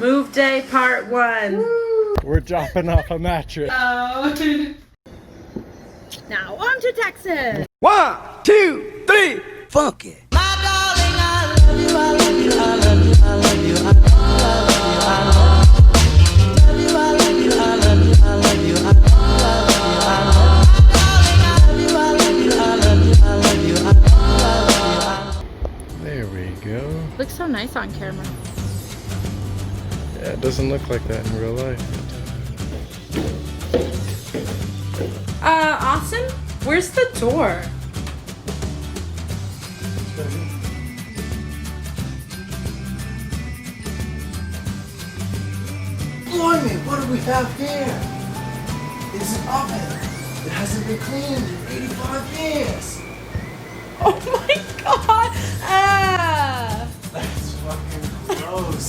Move day part 1. Woo. We're dropping off a mattress. Oh. Now on to Texas. 1, 2, 3, funk it. My darling, I love you, I love you, I love you, I love you, I love you, I love you, I love you, I love you, I love you, I love you, I love you, I love you, I love you, I love you, I love you. There we go. Looks so nice on camera. Yeah, it doesn't look like that in real life. Austin, where's the door? Blimey, what do we have here? It's an oven. It hasn't been cleaned in 85 years. Oh my god! Ah! That's fucking gross.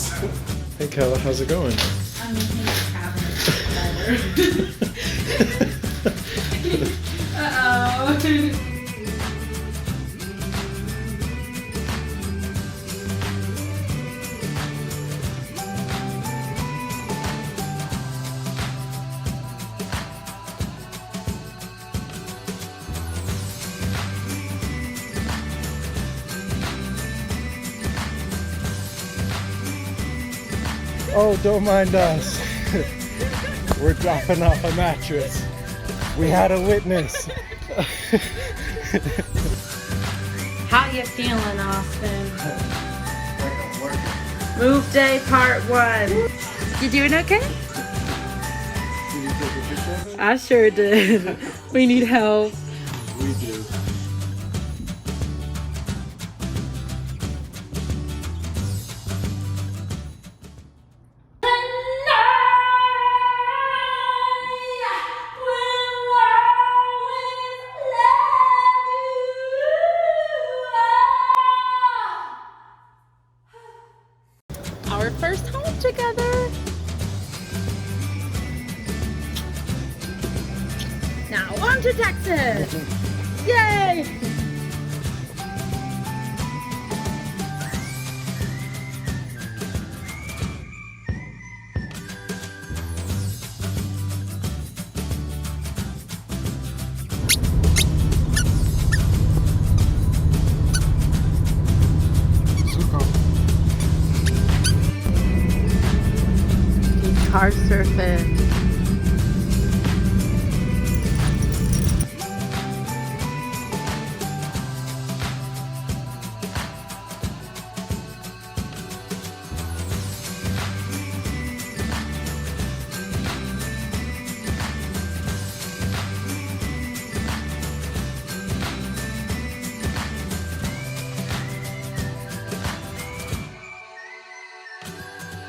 Hey Kella, how's it going? I'm making the cabinet better. Uh-oh. Oh, don't mind us. We're dropping off a mattress. We had a witness. How you feeling, Austin? Move day part 1. You doing okay? Did you take a picture of it? I sure did. We need help. We do. Our first home together. Now on to Texas. Yay! Car surfing.